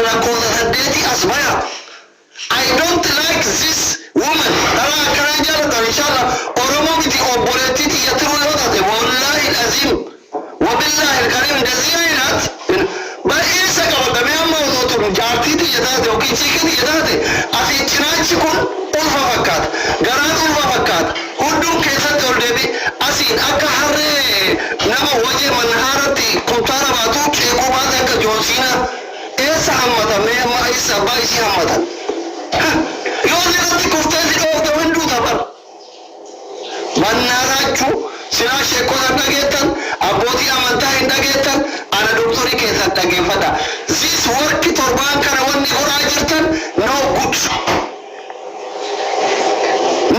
lakkoofsa 8 as baya. I don't like this woman. Tara akkana jaalatan inshallah Oromoo miti obboleettii xiyyatiruu yoo taate wallahi azim wabillahi alkarim እንደዚህ አይነት በኢሳ ቀበቀሜ አማውቶቱ jaartii xiyyatate yookiin ciiqii xiyyatate ati cinaachi kun ulfa fakkaata garaan ulfa fakkaata hunduu keessatti ol deebi asiin akka harree nama wajee manhaaratti kumtaara baatu ceekuu baate akka joonsiina eessa hammatame amma eessa abbaa isii hammatan yoo irratti kuftee si dhoofte hunduu taphan bannaaraachuu silaa sheekota dhageettan abbootii amantaa hin dhageettan ana doktorii keessan dhageeffadha this worki torbaan kana wanni horaa jirtan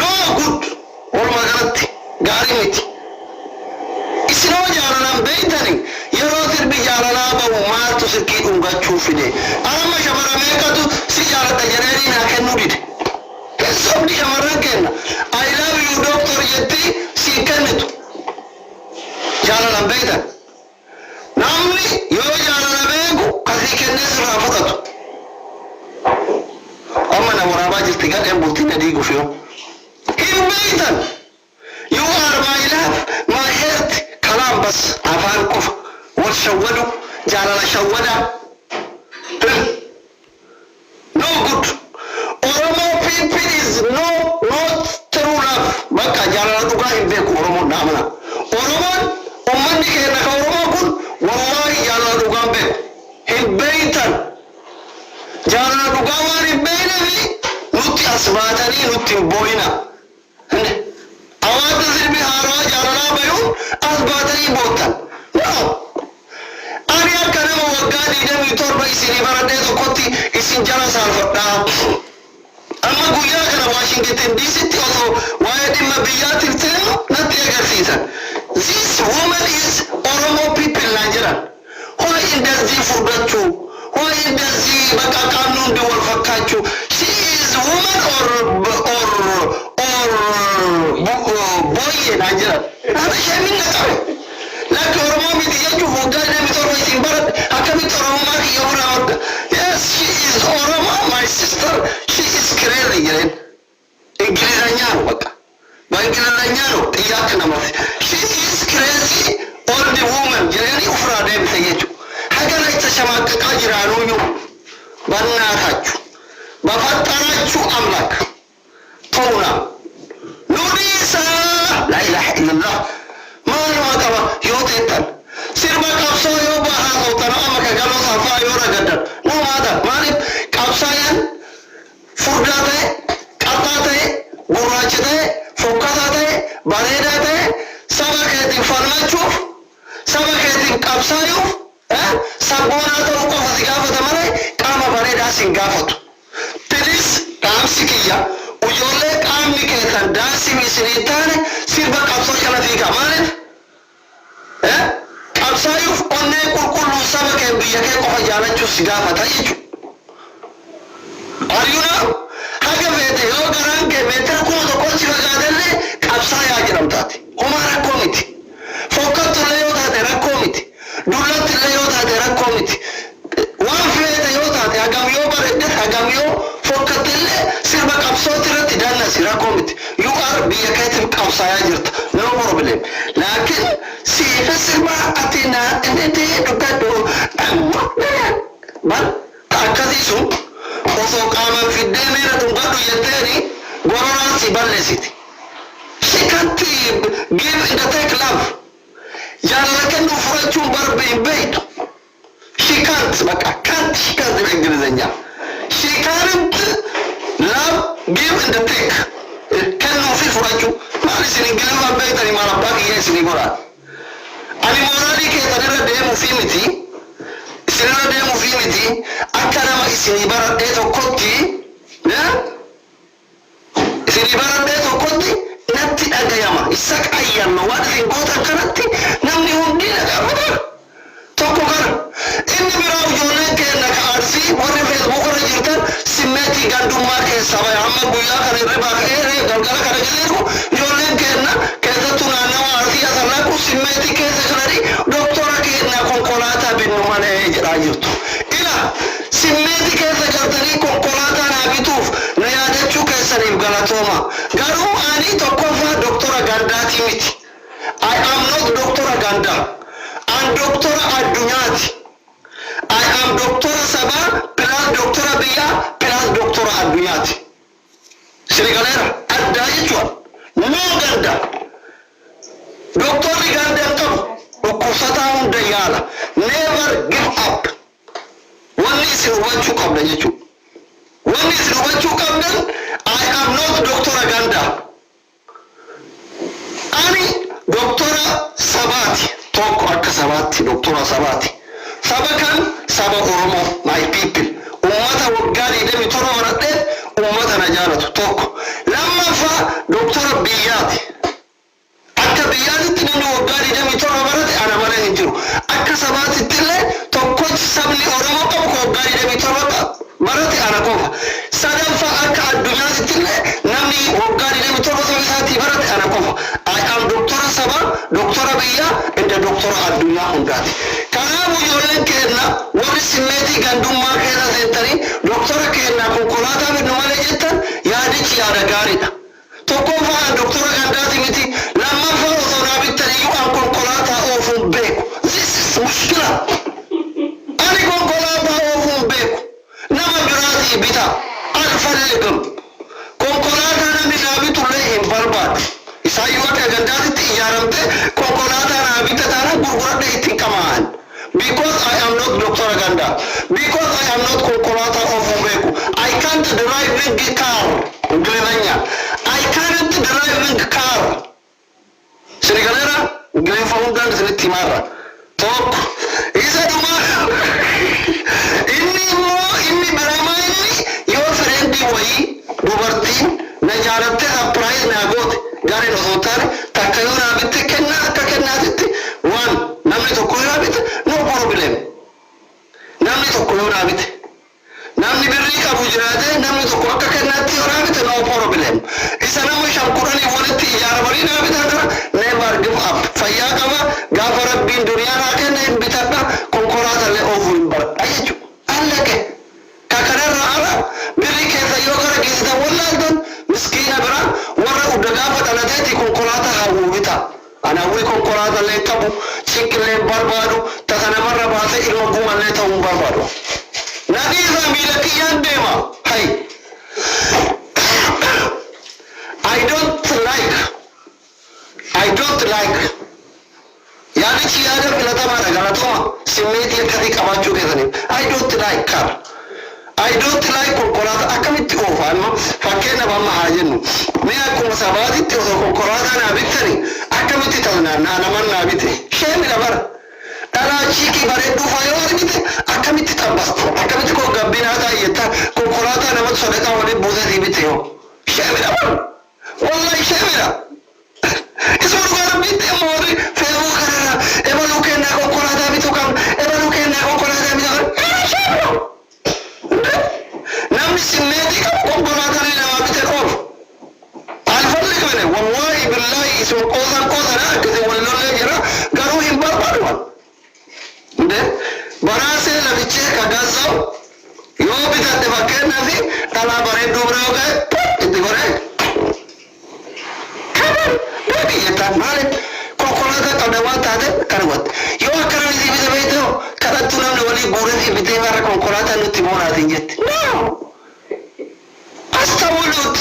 no good walumaa galatti gaarii miti isinoo jaalalaan beeytani yeroo sirbi jaalalaa bahu maaltu sirkii dhungachuu fide amma shamara meeqatu si jaaladha jedhanii naa kennuu dide sobdi shamarran kenna I love you doctor jetti si kennitu jaalalaan beeytan namni yoo jaalala beeku kasii kennee sirraa fudhatu amma na waraabaa jirti gadheen bultiin adiiguuf yoo hin beeytan you are my love my heart kalaan bas afaan qofa wal shawwadu jaalala shawwada no good Oromo people is not true love bakka jaalala dhugaa hin beeku Oromoon dhaamana Oromoon ummanni keenya ka Oromoo kun wallahi jaalala dhugaa hin beeku hin beeytan jaalala dhugaa waan hin beeynefi nutti asbaatanii nutti hin boo'ina awaata sirbi haaraa jaalalaa bayuun asbaatanii boottan no ani akka nama waggaa 27 isinii baradhee tokkotti isin jala saalfadhaa amma guyyaa kana Washington DC'tti osoo waa'ee dhimma biyyaatiif ta'e natti agarsiisan this woman is Oromo people naan jedhan why indasii furdachuu why indasii bakka qaamni hundi wal fakkaachuu she is woman or boyye naan jedhan haata ishee minna qabe lakki Oromoo miti jechuuf waggaa 27 isin baradhe akkamitti Oromummaa kiyya biraa hodha yes she is Oromo my sister she is crazy jedhen ingilizanyaan bakka በእንግሊዝኛው ጥያቄ ነው she is crazy old woman jedhanii ufraa deebise jechuudha ሀገር ላይ ተሸማቀቃ ጅራኑ በእናታችሁ በፈጠራችሁ አምላክ ተውና ኑዲሳ ላኢላሃ ኢላላህ ማን ወቀባ ዮቴታን ሲርባ ቀብሶ ዮባሃ ተውተና መከገሎ ሳፋ ዮረገደን ነው ማዳ ማለት ቀብሳያን ፉርዳተ ቀጣተ ጉራችተ ፎካታተ ባሬዳተ ሰበከት ኢንፎርማቹፍ ሰበከት ቀብሳዩ sabboonaa ta'uu qofa si gaafata malee qaama bareedaa si hin gaafatu. Pilis dhaamsi kiyya ijoollee qaamni keessan daasii isinii taane sirba qabsoo kana fiiga maaliif? Qabsaayuuf onnee qulqulluu saba kee biyya kee qofa jaalachuuf si gaafata jechuudha. Ariuna haga feete yoo garaan kee meetira 1,000 si fagaatellee qabsaayaa jedhamtaati. Homaa rakkoo miti. Fokkatullee yoo taate rakkoo miti. Dullatti illee yoo taate rakkoo miti. Waan feete yoo taate hagam yoo bareedde hagam yoo fokkatte illee sirba qabsooti irratti daannasi rakkoo miti. You are biyya keetiif qabsaayaa jirta. No problem. Laakiin siifa sirba ati naa inni dhugadhu bal akkasii sun osoo qaaman fiddee miira dhugadhu jetteeni gororaan si balleessiti. She can't give in the take love. Jaalala kennu furachuun barbe hin beektu. She can't በእንግሊዝኛ she can't love give and take kennu fi furachuu maal isin ingiliffaan beektanii maal abbaa kiyya isinii godhaa ani mooraalii keessan irra deemuu fi miti isinirra deemuu fi miti akka nama isinii baradhee tokkotti natti dhagayama isa qayyama waan isin gootan kanatti namni hundi dhagafata tokko kana inni biraa ijoolleen keenya ka arsii warri feesbuuk irra jirtan simmeetii gandummaa keessaa bahe amma guyyaa kana irra galgala kana jilleetu ijoolleen keenya keessattuu naannawa arsii asarraaqu simmeetii keessa jiranii doktora keenya konkolaataa binnu malee jedhaa jirtu ila si simmeeti keessa galtanii konkolaataa naa bituuf na yaadachuu keessaniif galatooma. Garuu ani tokkoffaa doktora Gandaatii miti. I am not doktora Gandaa. An doktora addunyaati. I am doktora sabaa plus doktora biyyaa plus doktora addunyaati. Sirigaleera addaa jechuudha. No Gandaa. Doktorri Gandaa qabu dhukkubsataa hunda yaala. Never give up. Wanni isin hubachuu qabda jechuudha. Wanni isin hubachuu qabdan I am not doktora Gandaa. Ani doktora sabaati. Tokko akka sabaatti doktora sabaati. Saba kan saba Oromoo my people. Ummata waggaa 27 baradhee ummata na jaalatu tokko. Lammaffaa doktora biyyaati. Akka biyyaatitti namni waggaa 27 barate ana malee hin jiru. Akka sabaatitti illee tokkochi sabni Oromoo qabu waggaa 27 barate ana qofa. Sadaffaa akka addunyaatitti illee namni waggaa 27 isaatii barate ana qofa. I am doktora sabaa, doktora biyyaa, inda doktora addunyaa hundaati. Kanaafuu ijoolleen keenya warri simmeetii gandummaa keessa seentanii doktora keenya konkolaataa binnu malee jettan yaadichi yaada gaariidha. Tokkoffaa doktora Gandaati miti. Lammaffaa osoo naa bittaniyyuu an konkolaataa oofuun beeku. This is mushkila. Ani konkolaataa oofuun beeku. Nama biraatii bita. Alfallegam. Konkolaataa namni naa bitullee hin barbaadu. Isaayyuu akka Gandaatitti ijaaramte konkolaataa naa bitataana gurguradhe ittiin qamaan. Because I am not Dr. Ganda. Because I am not konkolaataa oofuun beeku. I can't drive car. Ingilizanya. I can't drive car. Sirigaleera ingilifa hundaan sinitti himarra. Tokko. Isa dhuma. Inni biramaa inni yoo fireendi wayii dubartiin na jaalatte surprise naa goote gaariin osoo taane takka yoo naa bitte kennaa akka kennaatitti waan namni tokko yoo naa bitte no problem. Namni tokko yoo naa bitte. Namni birrii qabu jiraate namni tokko akka kennaatti yoo naa bitte no problem. Isa nama 5 walitti ijaaramanii naa bitan dura never give up. Fayyaa qaba gaafa rabbiin duniyaa naa kenne hin bitadha konkolaatallee oofuu hin baradha jechuudha. Allaqe kakanarra ala birrii keessa yoo gara geessitan wallaaltan miskiina bira warra udda gaafa dhalateeti konkolaataa hawwuu bita. Ana hawwii konkolaatallee qabu cinqillee barbaadu tasa namarra baasee ilma gumallee ta'uu hin barbaadu. Nadiisa miila kiyyaan deema. Hai. I don't like yaadichi yaada filatamaadha galatoma simmeetii akkasii qabaachuu keessaniif I don't like car. I don't like konkolaataa akkamitti oofa amma fakkeenyaaf amma haa jennu mee akkuma sabaatitti osoo konkolaataa naa bittani akkamitti ta'u naman naa bite sheemidha bara dhalaa chiikii bareedduu faayoo argite akkamitti xabbastu akkamitti koo gabbinaa taa'eetta konkolaataa namatti sodaqaa waliin buusatii bite yoo sheemidha bara wallahi sheemidha. Isuma dhugaa bitte moori fe'uu kanarra ebaluu kennaa konkolaataa bituu qabna ebaluu kennaa konkolaataa bituu qabna sheemidha. Namni simmeetii qabu konkolaataa namaa bite oolu. Alfalli qabne wallahi billahi isuma qoosan akkasii walilollee jira garuu hin barbaadu. Baraasee lafichee kagaasa'u yoo bitatte fakkeenyaaf dhalaa bareedduu bira yoo ga'e itti godhee biyyataan maali konkolaataa qabda waan taate kana watte yoo akkana miti bita beektu kadhattu namni walii guuranii bitee warra konkolaataa nutti boonaatiin jette. Astawulut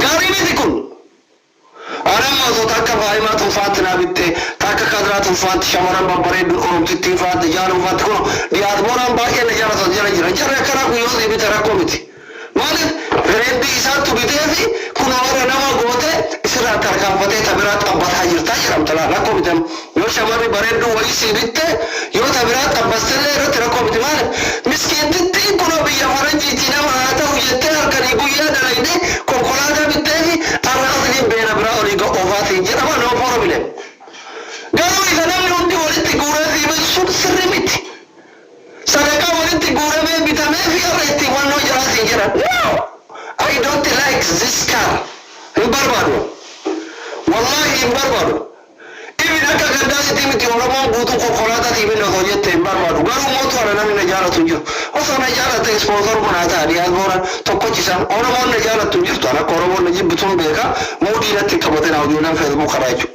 gaarii miti kun. Anamma osoo takka faayimaa tunfaatti naa bittee takka kadraa tunfaatti shamarran babbareedduun oromtittiin faatte jaaluunfaatti kun diyaaspooraan baay'ee na jaalatan jala jira. Jarri akkanaa kun yoo si bite rakkoo miti. Maaliif fireendii isaattu bitee fi kun warra nama goote isirraa tarkaanfatee tabiraa xabbataa jirtaa jedhamta rakkoo miti. Yoo shamarri bareedduu wayii si bitte yoo tabiraa xabbastellee irratti rakkoo miti maaliif miskiintitti kunoo biyya faranjiitii nama haa ta'u jettee harkanii guyyaa dalaydee konkolaataa bittee fi arraasanii beena biraa olii oofaatii jedhama no problem. Garuu isa namni hundi walitti guuree fi sun sirri miti. Sadaqaa walitti guuramee bitamee fi irra itti wannoo jiraatii jira. No! I don't like this car. Hin barbaadu. Wallahi hin barbaadu. لك قداس تيمتي ورمان بوتو كوكولاتا تيمين نخوجت تيمبار بارو قالوا موتو على نمي نجالة تنجر وصو نجالة تيسبوزر مناتا رياض بورا توقع جسان ورمان نجالة تنجر تانا كورمان نجيب بتون بيكا مودي نتي كبتنا وديونا فيسبوك خراجو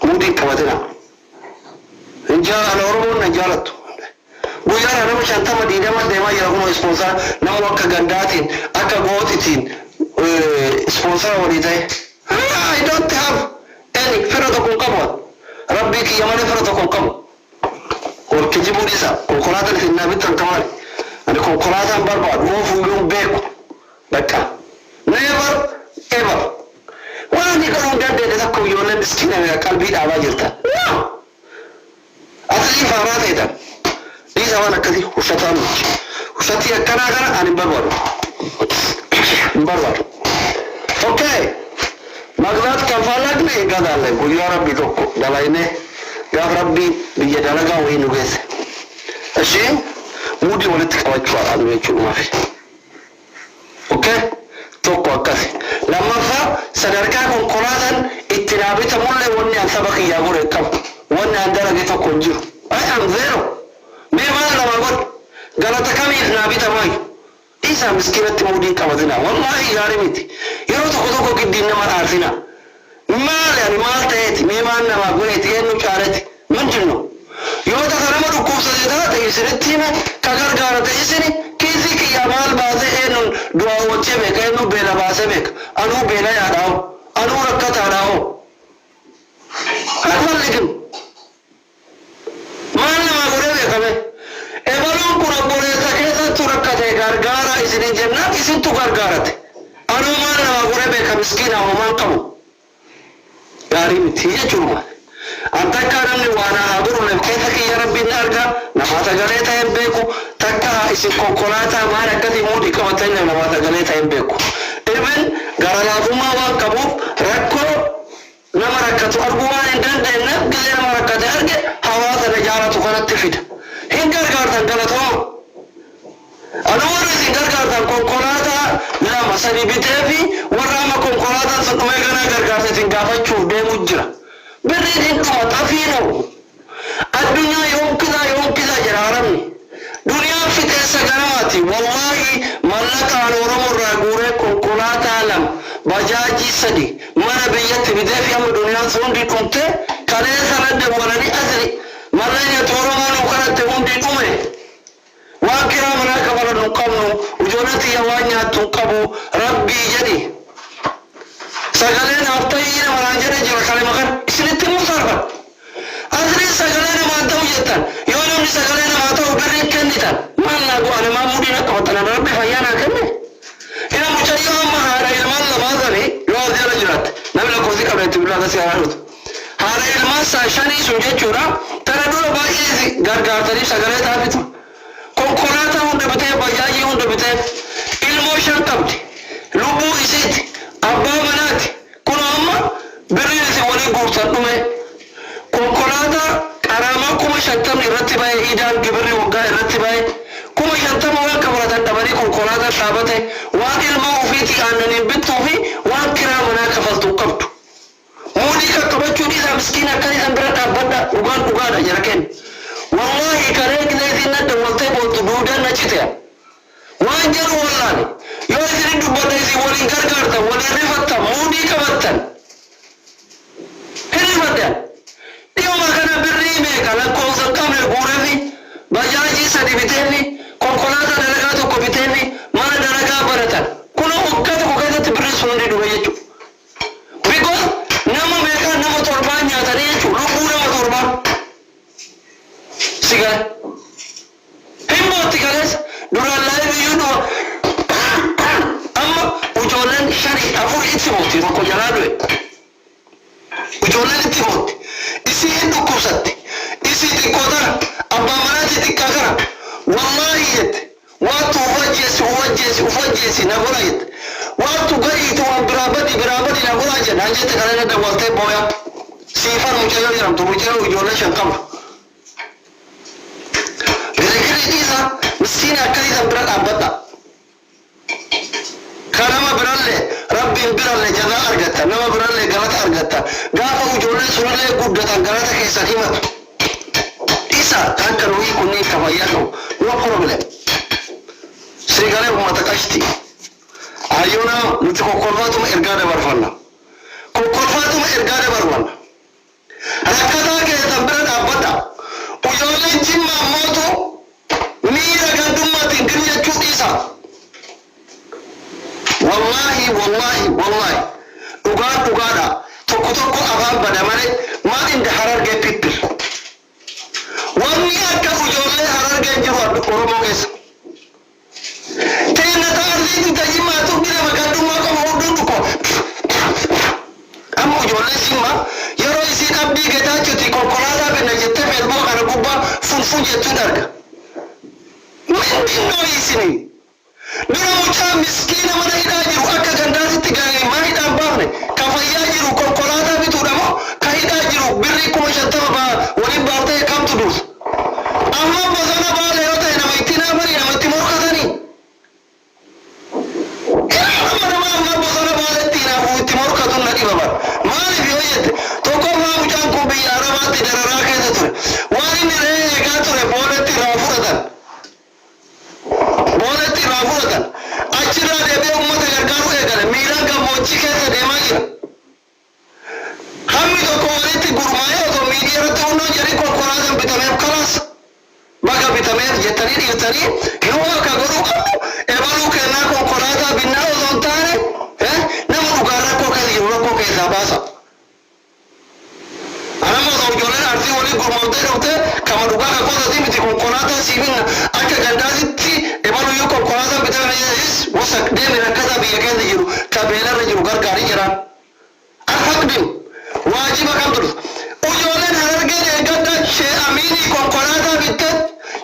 مودي كبتنا نجالة ورمان نجالة guyyaa nama shantama diidama deemaa jira kuma ispoonsara nama akka gandaatiin akka gootitiin ispoonsara walii ta'e I don't have any fira tokko hin qabu rabbii kiyya malee fira tokko hin qabu ol kijibuu dhiisa konkolaataan isin naa bittan kamaali ani konkolaataan barbaadu oofuu yoon beeku bakka never ever waan inni garuu hin dandeenye takka ijoollee miskiina qalbii dhaabaa jirta asalii faaraa ta'etan إذا وانا كذي وشتان وشتي كنا أنا بربر أوكي مقدار كفالك نه قدر له بيا ربي توكو دلاينه يا ربي بيجي دلقا وين وجس الشيء مودي ولا تكوي شو على وجهه ما في أوكي توكو كذي لما فا سنركب كلاسن اتنابي تمول وني أنسبك يا غوري كم وني عندنا جت كونجو I am zero ماذا لما قلت قالت كم يخنابي تماي إيسا مسكينة تمودين كمدنا والله يا رميتي يروت خذوكو قدين نما عارفنا مال يعني مال تهتي ميمان نما قلتي إنو شارتي من جنو يوتا خرما ركوب سجدا تيسرتينا كغر غارة تيسري كيزي كي يامال بازي إنو دعا وچه بك إنو بيلا باسه بك أنو بيلا ياداو أنو ركت آداو أفضل لكم مال نما قلت بك ebalon kura boleessa keessattu rakkate gargaara isinin jennaan isintu gargaarate anumaan nama gure beeka miskiina homaan qabu gaarii miti jechuudha anta akka namni waan haa durune keessa kiyya rabbiin arga nama sagalee ta'een beeku takka isin konkolaataa maal akkasii muudii qabatan nama sagalee ta'een beeku ibin gara laafummaa waan qabuuf rakkoo nama rakkatu arguu waan hin dandeenye gisee nama rakkate arge hawaasa najaaratu kanatti fida hin gargaartan galatoo anuun isin gargaartan konkolaataa lama sadi bitee fi warra amma konkolaataan sun dhumee ganaa gargaarsa isin gaafachuuf deemu jira birriin hin dhuma xafiinoo addunyaa yoomkisaa jira haramni duniyaan fixeessa ganamaati wallaahi mallaqaan oromoo irraa guuree konkolaataa lama bajaajii sadi mana biyyatti bitee fi amma duniyaan sun hundi dhumte kalee sanadde walanii asiri مالين تورمان وكانت تهندي أمي واكرا مناك ولا نقمن وجونتي يوانيا تنقبو ربي جدي سجلنا أبطينا مراجعنا جرا كلام كان إسنت مصارفة أدري سجلنا ما توجدنا يوم سجلنا ما تو برين كنيتا ما نقول أنا ما مودينا كوتنا ربي فيانا كني هنا مشاريع ما هذا المال ما ذري يوازي رجلات نبي لكوزي كبر تقول هذا سيارات هذا المال ساشاني سوجي جورا ترى دول باقي gargaartanii sagalee taafitu konkolaataa hunda bitee bajaajii hunda bitee ilmoo shan qabdi lubbuu isiiti abbaa manaati kun amma birriin isin waliin guurtan dhume konkolaataa qaraamaa 50,000 irratti bahe idaan gibirri waggaa irratti bahe 50,000 waan kafaratan dhabanii konkolaataa dhaabate waan ilmoo ofiitii aannaniin bittuu fi waan kiraa manaa kafaltuu qabdu muudii qaqqabachuun isaa miskiina akkan isan bira dhaabbadha dhugaadha jara kenna والله كريك ليس ند والتبو تدودا نشيته واجر والله يوزن دبدايسي ولين غرغرتا ولين رفتا مودي كبتن هرمدا يوم كان بريمه كلا كوزن كامل غورفي بجاجي سدي بيتني كونكولاتا دلغاتو كوبيتني ما دلغا برتا كونو وكتا وكتا تبري سوندي دويچو because نما ميكا نما توربانيا تريچو لوبورا توربا siga himmooti kales duraan laayibii yuudhuma amma ujoolleen shanii afur itti mooti tokko jalaa du'e ujoolleen itti mooti isii hin dhukkubsatte isii xiqqoo tana abbaa manaati xiqqaa kana wallaahi jette waatu ufajjeesi na godha jette waatu gadiitu waan biraa badi na godha jennaan jette kana dawwaltee booya siifan mucayyoo jedhamtu mucayyoo ijoollee shan qaba إذا مسكين أكل إذا برد أبدا كلام برد ربي ربي برالي جزاء أرجعتا نما برالي غلط أرجعتا غافو جولة سنالي قدتا غلطة كيسا كيما إيسا تانكنو يكوني كفايانو no problem سيغالي بمتكاشتي أيونا نتي كوكولفاتم إرغادة برفانا كوكولفاتم إرغادة برفانا ركضا كيسا برد أبدا ويولي جمع موتو ميرا قدوما تنقرية جو إيسا والله ugaada tokko afaan bada malee maal indi harargee pippil wanni akka ijoollee harargee jiru addu oromoo keessa teena taarriitti tajjimaatu bira magaddummaa qaba hunduu dhuko amma ijoollee simma yeroo isiin abdii getaachuuti konkolaataa binna jettee feesbuuk kana gubbaa funfun jettuun arga mindinoo isinii dura mucaa miskiina mana hidhaa jiru akka gandaatitti gaanii maa hidhaan baafne ka fayyaa jiru konkolaataa bituudha moo ka hidhaa jiru birrii 50,000 waliin baaftee kamtu dursa amma bosona baala yoo ta'e nama itti naafanii nama itti morkatanii amma bosona baala itti naafu itti morkatuun na dhiba bara maaliif yoo jette tokkoffaa mucaan kun biyya arabaatti dararaa keessa ture waan inni ree eegaa ture booletti irraa fudhatan achirraa deebi'ee uummata gargaaruu eegale miiraan gammoojjii keessa deemaa jira hammi tokko walitti gurmaa'ee otoo miidiyaa irratti hundoo jedhee konkolaataan bitameef kalaas bakka bitameef jettanii dhiirtanii yoo akka godhuu qabdu ebaluu kennaa konkolaataa binnaa otoo hin taane nama dhugaa rakkoo keessa jiru rakkoo keessaa baasa anammoo otoo ijoolleen arsii walii gurmaa'uttee dhuftee kama dhugaa ka qotatii miti konkolaataa sii binna akka gandaasitti ebaluu yoo konkolaataan bitamee وسك دائما كذا بيجان يجرو كبيرة يجرو كاركاري جران الحقدين واجب كم تروح وجولن هرجع يقدر شيء أميني كونكولاتا بيت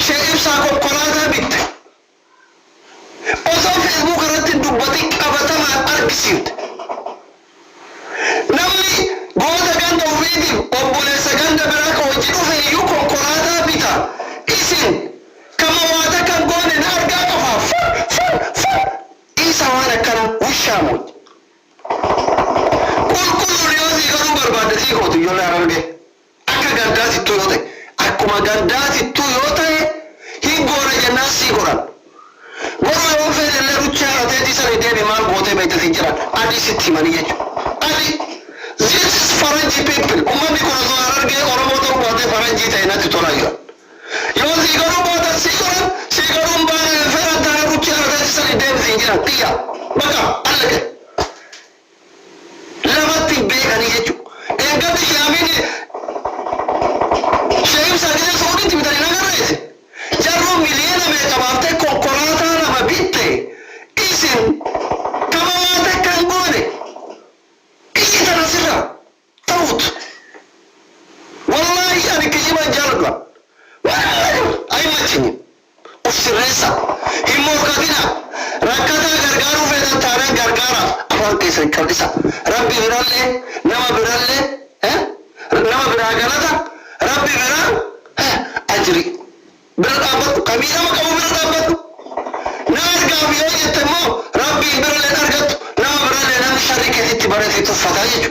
شيء إبسا كونكولاتا بيت أصلا فيسبوك رتين دبتك أبدا ما أركسيت نمني قوة كان دوفيدي وبوليس كان دبرك وجدوا في يو كونكولاتا بيتا إسين كما وادا كان قوة نارجع كفا سوانا كان وشامود كل رياضي كانوا بربادتي كوتو يولا رمجي أكا غنداتي تويوتي أكما غنداتي تويوتي هي غورا جناسي غوران غورا يوفيد اللي رجاء تيدي سنة ديبي مال غوتي بيتا تنجران أدي ستي ماني يجو أدي this فرنجي people أمامي كنا زواررجي أورموتو بواتي فرنجي تايناتي تولايو يوزي غورو بوتا سيغوران سيغورون باني فران تانا رجاء تيدي سنة ديبي تنجران تيا بقى قالك لما تبيك أنا يجو إن قد شامين شايف ساكنة سعودي تبتدي نغرس جرو مليون من كبابته كوكولاتا لما بيته إيشن كبابته كانغوني إيش تناسيرا توت والله أنا كجيبا جالبا والله أي ما تيني أسرسا همور كاتينا ركضا غرغارو فيدا تارا غرغارا أفضل كيسن كرديسا ربي برالي نما برالي نما براغالاتا ربي برال أجري برال أبد كمينا ما كمو برال أبد نار غابيو يتمو ربي برالي نرغت نما برالي نم شركة تبارتي تفتا يجو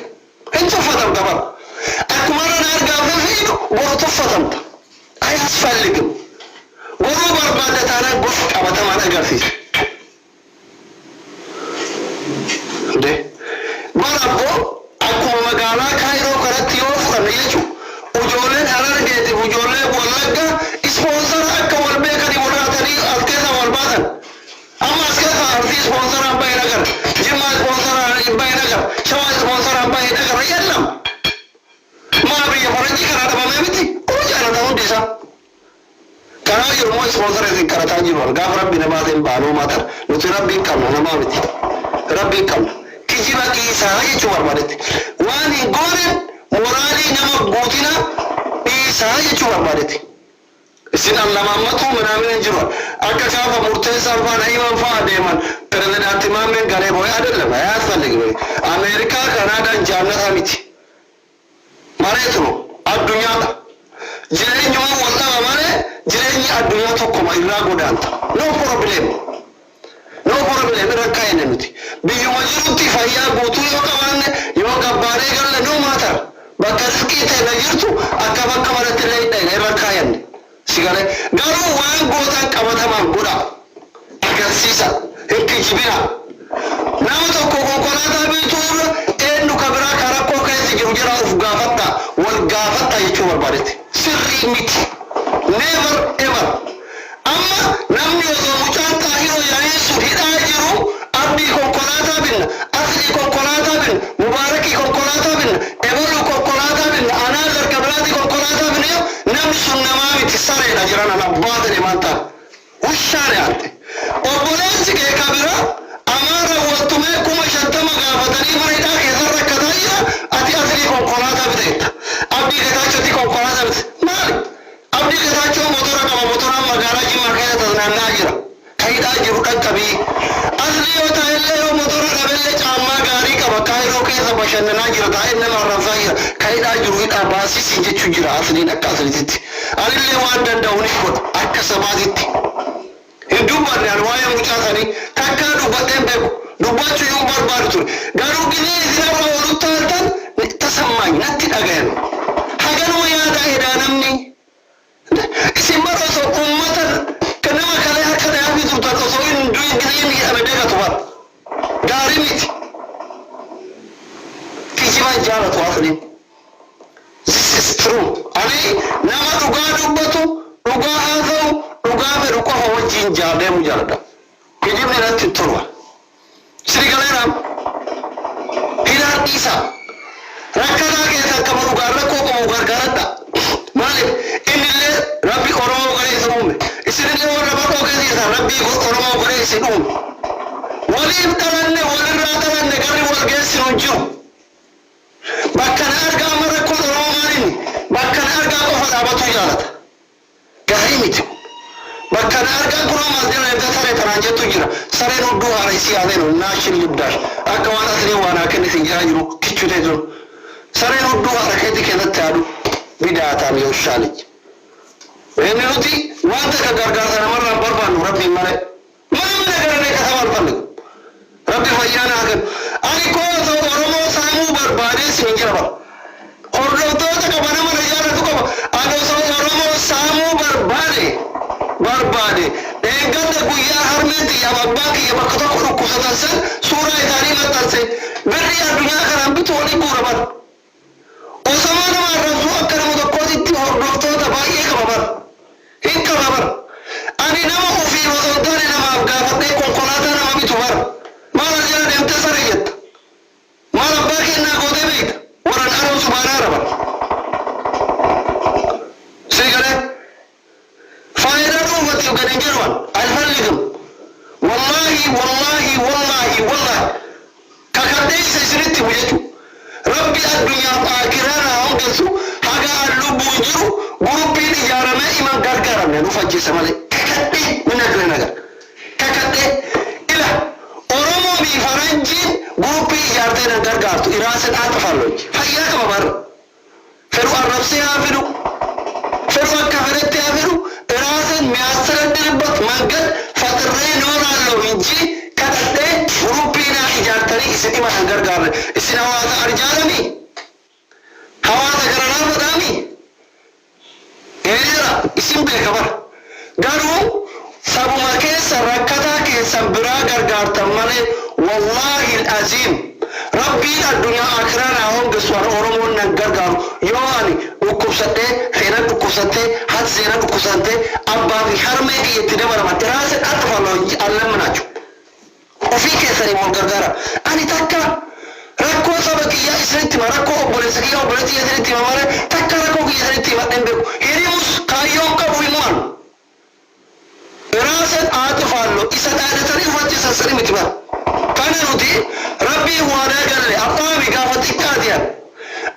انتو فتم كبار أكمارا نار غابيو فيدو برو تفتم أي أسفل لكم برو بربادة تارا بفك أبدا ما نغرسيس Barabbo akkuma magaalaa Kaayiroo kanatti yoo fudhanne jechuudha. Ijoolleen Harargeeti ijoollee Wallagga ispoonsara akka wal beekanii walaatanii as keessa wal baasan. Amma as keessa artii ispoonsara abbaa nagar, Jimmaa ispoonsara abbaa nagar, Shawaa ispoonsara abbaa nagar yaallam. Maa biyya faranjii kanaa dhabamee miti kun jaalata hundi isaa. Kanaa yommuu ispoonsara isin karataa jiru gaafa rabbi namaatiin baanuu maatar nuti rabbiin qabna namaa miti. Rabbiin qabna. Kijiba isaa jechuun barbaadetti waan hin goonen moraalii nama guutina isaa jechuun barbaadetti isin allamammatu ምናምን እንጅሩ akka gaafa murteessaa faana himan fa'aa deeman pirezidaantii maammeen galee boo'ee አይደለም አያስፈልግም አሜሪካ ካናዳን jaannata miti mareetu no addunyaadha jireenyuma walqaba malee jireenyi addunyaa tokkoma irraa godaanta no problem rakkaa hin nuti biyyuma jirutti fayyaa guutuu yoo qabaanne yoo gabbaaree galle no matter bakka riskii ta'e na jirtu akka bakka maratti illee hidhee irra kaayanne sigalee garuu waan gootan qabatamaan godha agarsiisa hin kijibina nama tokko konkolaataa bituurra eenyu kabiraa ka rakkoo keessa jiru jira uf gaafadha wal gaafadha jechuu barbaadetti sirrii miti never ever amma namni osoo mucaan taahiroo yaa'eessu hidhaa jiru abdii konkolaataa binna asli konkolaataa binna mubaarakii konkolaataa binna ebolu konkolaataa binna anaa zargabiraati konkolaataa binna yoo namni sun namaa miti sareedha jiran ana baatani maanta ushaane ante obboleessi kee kabira amaara waltumee 50 gaafatanii mana hidhaa keessa rakkataa jira ati asli konkolaataa biteetta abdii ketaachoti konkolaataa bite maali abdii ketaachoo motora qaba motoraan magaalaa jimmaa keessa tasnaannaa jira kayidhaa jiru dhaqqabii asli yoo ta'ellee yoo motora qabellee caammaa gaarii qaba kaayiroo keessa bashannanaa jira taa'ee nama arrabsaa jira kayidhaa jiru hidhaa baasisii jechuu jira asliin akka asliititti anillee waan danda'u ni godha akka sabaatitti hin dubbanne an waa'ee mucaa sanii takkaa dubbadheen beeku dubbachuu yoo barbaadu ture garuu ginee isinarra oolu taaltan tasammaany natti dhagayan haganuma yaadaa hedaa namni isin mara osoo ummata kanama kalee harka dhayaa biturtan osoo hin du'in ginee miidhame dagatu bara gaarii miti kijibaan jaalatu asliin this is true ani nama dhugaa dubbatu dhugaa haasa'u dhugaa fedhu qofa wajjin deemu jaalladha kijibni natti turba sirigaleeraam hidhaan dhiisaa rakkataa keessa akkama dhugaa rakkoo qabu gargaaradha maaliif innillee rabbi oromoo godhee isin uume isinillee warra badhoo keessa rabbii oromoo godhee isin uume waliif dhalanne walirraa dhalanne garri wal geessinu hin jiru bakka na argaa amma rakkoo oromoo maalinni bakka na argaa qofa dhaabatuu jaalata gaarii miti bakka na argaa kunoo maal jira erga saree tanaan jettu jira sareen hudduu haara isii haadheenu naashin libdaar akka waan asliin waan haa kennisin jiraa jiru kichutee jiru sareen hudduu haara keetti keessatti haadhu bidaataan yoo shaaliji inni nuti waan takka gargaarsa namarraan barbaannu rabbiin malee maamna garanee kasa barbaanne rabbi fayyaana haa kennu ani koo osoo oromoo saamuu barbaadee siin jira bara hordoftoota qaba nama na jaallatu qaba ani osoo oromoo saamuu barbaade eeggadda guyyaa harmeetti yaa abbaa kiyya bakka tokko dhukkubsatan san suuraa isaanii maxxanse birrii addunyaa kanaan bitu walii guuraman osoma nama arrabsuu akka nama tokkootitti hordoftoota baay'ee qabaman hin qabaman ani nama ofii osoo taane namaaf gaafadhee konkolaataa nama bitu bara maal jala deemtee saree jetta maal abbaa kennaa gootee beekta warran arabsu baanaa raban sigalee فائدة أمتي وقد انجروا الفلقم والله كاكديس سنتي وجدوا ربي الدنيا آكرانا أنقصوا حقا اللب وجروا قربي نجارة ما إمان قرقارا نفجي سمالي كاكدي من أجلنا كاكدي إلا أرمو بفرنجين قربي جارتين قرقارتو إراسن آتفالوج حياك مبار فرو الربسي آفرو فرو الكفرتي آفرو إراسن مياسردربت منقل فترين ورالو إنجي كتدي قربينا إجارتني إسني ما قرقار إسنا هواتا أرجالمي هواتا قرنافة دامي إيجرا اسم بيكبر قالوا سابو ما كيسا ركتا كيسا برا قرقار تمالي والله العظيم ربي الدنيا أكرانا هم قسوار أورمون نقرقار يواني وكبسته خيرا وكبسته حد زينا وكبسته أبا في حرمي يتدبر ما تراسل أطفال الله مناجو وفي كيسري مقرقارا أني تكا ركو سبكي يا إسرتي ما ركو أبوليسكي يا أبوليسكي يا إسرتي ما ماري تكا ركو إسرتي ما تنبكو هيريموس كايوم كبو إيمان راسل أطفال إسرتي فتي سسري متبا كان نوتي ربي وانا قال لي أطامي قافت إتاديا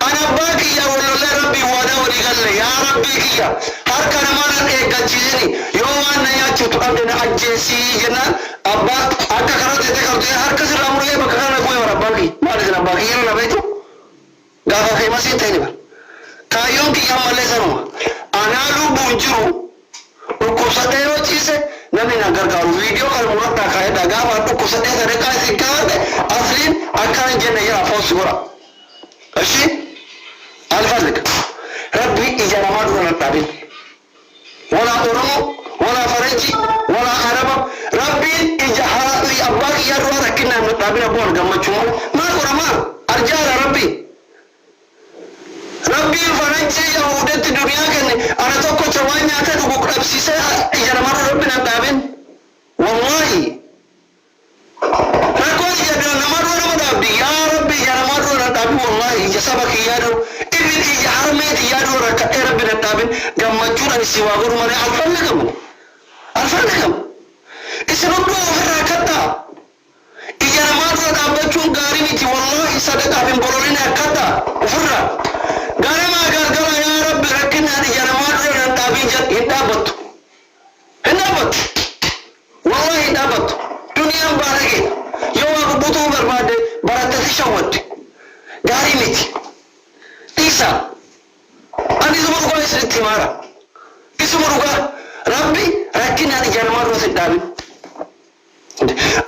أنا باكي يا والله ربي وانا ولي قال لي يا ربي كيا هركا نمانا إيقا جيني يوان نياتي تقابلنا أجيسي جنا أبا أكا كرات يتكرت هركا سر أمر لي بكا كان أقوي ورباكي ما لدينا باكي يلا بيتو قافا خيما سينتيني بر كايون كي يام ملي سنو أنا لو بونجرو وكو ساتيرو چيسي نمي نغرغر فيديو المرتا كايدا غابا دوكو سدي سرقا سيكاد اصلين اكان جنة يرا فوس غرا اشي الفلك ربي اجرامات ولا تابين ولا أورمو ولا فرنسي ولا عرب ربي إجهار أباك يروى ركنا نتابعنا بون جمعشون ما أورما أرجع ربي فرنسي يهودة الدنيا كن أنا توقع شواني أكاد بكرة بسيسة إجرامات ربي نتابعين والله ركوز يدنا نمر رمضان يا ربي إجرامات نتابعين والله جسبك يادو إبن إجهار ميت يادو ركا ربي نتابعين جمعشون أن سواغور مري ألفنكم إسرائيل فرقتا إجرامات ربنا غارمتي والله صدق أبن بولورين كتا وفرق غارما غرغرا يا رب ركنا إجرامات ربنا تابين هدابت والله هدابت دنيا بارجة يوم بطو برباد براتة شوت غارمتي تيسا أني زمان قوي سرت مارا اسمه ربي ركنا إجرامات ربنا تابين